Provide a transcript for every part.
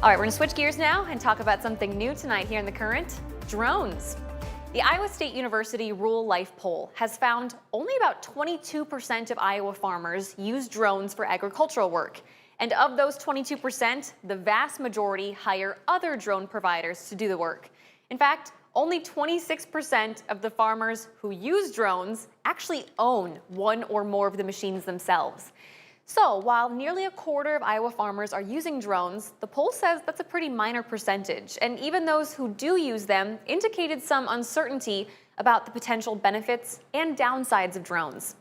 All right, we're going to switch gears now and talk about something new tonight here in The Current: drones. The Iowa State University Rural Life Poll has found only about 22% of Iowa farmers use drones for agricultural work. And of those 22%, the vast majority hire other drone providers to do the work. In fact, only 26% of the farmers who use drones actually own one or more of the machines themselves. So while nearly a quarter of Iowa farmers are using drones, the poll says that's a pretty minor percentage. And even those who do use them indicated some uncertainty about the potential benefits and downsides of drones.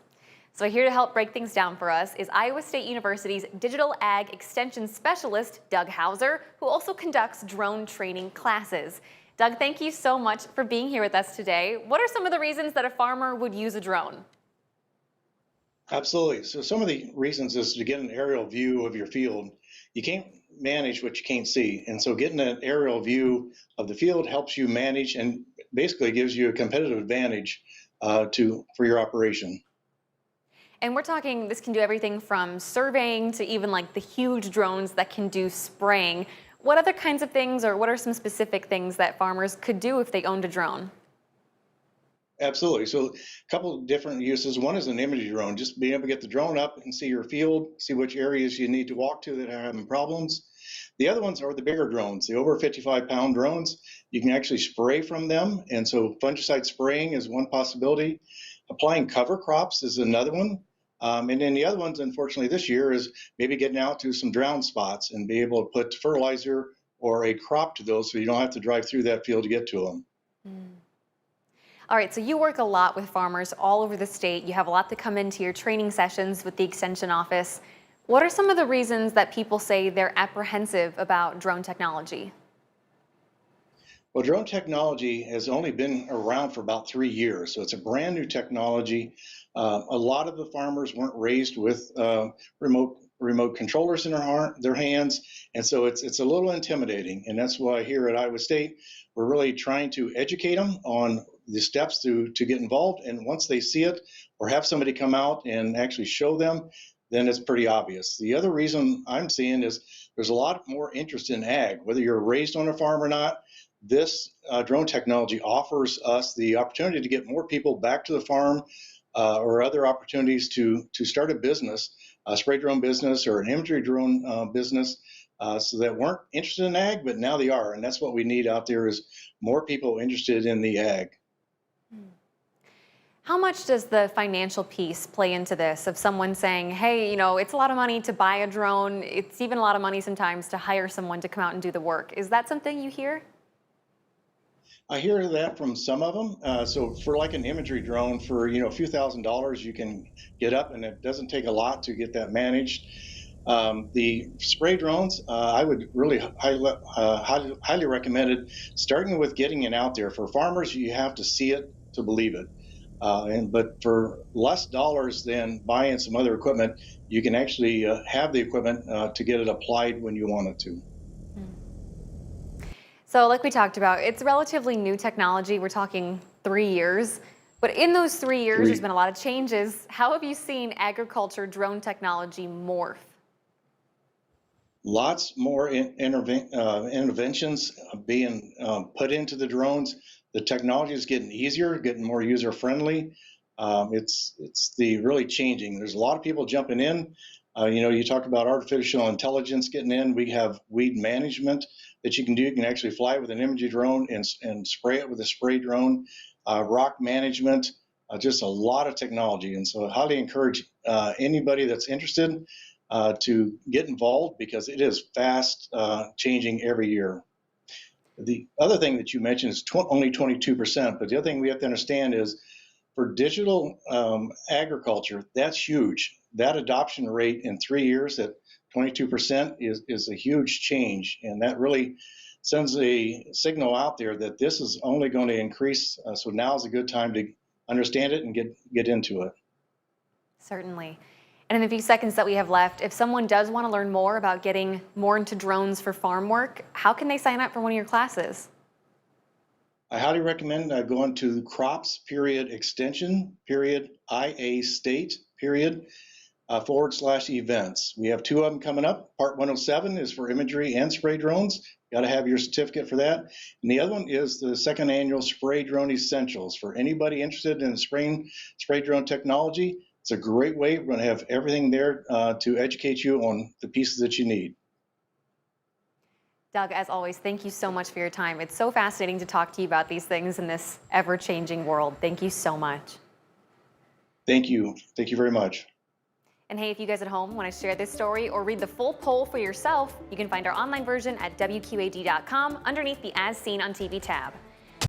So here to help break things down for us is Iowa State University's Digital Ag Extension Specialist, Doug Hauser, who also conducts drone training classes. Doug, thank you so much for being here with us today. What are some of the reasons that a farmer would use a drone? Absolutely. So some of the reasons is to get an aerial view of your field. You can't manage what you can't see. And so getting an aerial view of the field helps you manage and basically gives you a competitive advantage for your operation. And we're talking, this can do everything from surveying to even like the huge drones that can do spraying. What other kinds of things, or what are some specific things that farmers could do if they owned a drone? Absolutely. So a couple of different uses. One is an imagery drone, just being able to get the drone up and see your field, see which areas you need to walk to that are having problems. The other ones are the bigger drones, the over 55-pound drones. You can actually spray from them. And so fungicide spraying is one possibility. Applying cover crops is another one. And then the other ones, unfortunately, this year is maybe getting out to some drown spots and be able to put fertilizer or a crop to those so you don't have to drive through that field to get to them. All right, so you work a lot with farmers all over the state. You have a lot to come into your training sessions with the Extension Office. What are some of the reasons that people say they're apprehensive about drone technology? Well, drone technology has only been around for about 3 years, so it's a brand new technology. A lot of the farmers weren't raised with remote controllers in their hands, and so it's a little intimidating. And that's why here at Iowa State, we're really trying to educate them on the steps to get involved. And once they see it or have somebody come out and actually show them, then it's pretty obvious. The other reason I'm seeing is there's a lot more interest in ag, whether you're raised on a farm or not. This drone technology offers us the opportunity to get more people back to the farm or other opportunities to start a business, a spray drone business or an imagery drone business, so that weren't interested in ag, but now they are. And that's what we need out there is more people interested in the ag. How much does the financial piece play into this, of someone saying, hey, it's a lot of money to buy a drone. It's even a lot of money sometimes to hire someone to come out and do the work. Is that something you hear? I hear that from some of them. So for like an imagery drone, for a few $1,000s, you can get up, and it doesn't take a lot to get that managed. The spray drones, I would really highly recommend it. Starting with getting it out there for farmers, you have to see it to believe it. But for less dollars than buying some other equipment, you can actually have the equipment to get it applied when you want it to. So like we talked about, it's relatively new technology. We're talking 3 years. But in those 3 years, there's been a lot of changes. How have you seen agriculture drone technology morph? Lots more interventions being put into the drones. The technology is getting easier, getting more user friendly. It's the really changing. There's a lot of people jumping in. You talked about artificial intelligence getting in. We have weed management that you can do. You can actually fly with an imagery drone and spray it with a spray drone. Rock management, just a lot of technology. And so I highly encourage anybody that's interested to get involved, because it is fast changing every year. The other thing that you mentioned is only 22%, but the other thing we have to understand is for digital agriculture, that's huge. That adoption rate in 3 years at 22% is a huge change, and that really sends a signal out there that this is only going to increase. So now is a good time to understand it and get into it. Certainly. And in the few seconds that we have left, if someone does want to learn more about getting more into drones for farm work, how can they sign up for one of your classes? I highly recommend going to crops period extension period IA state period. /events. We have two of them coming up. Part 107 is for imagery and spray drones. Got to have your certificate for that. And the other one is the second annual Spray Drone Essentials. For anybody interested in spray drone technology, it's a great way. We're going to have everything there to educate you on the pieces that you need. Doug, as always, thank you so much for your time. It's so fascinating to talk to you about these things in this ever-changing world. Thank you so much. Thank you. Thank you very much. And hey, if you guys at home want to share this story or read the full poll for yourself, you can find our online version at WQAD.com underneath the As Seen on TV tab.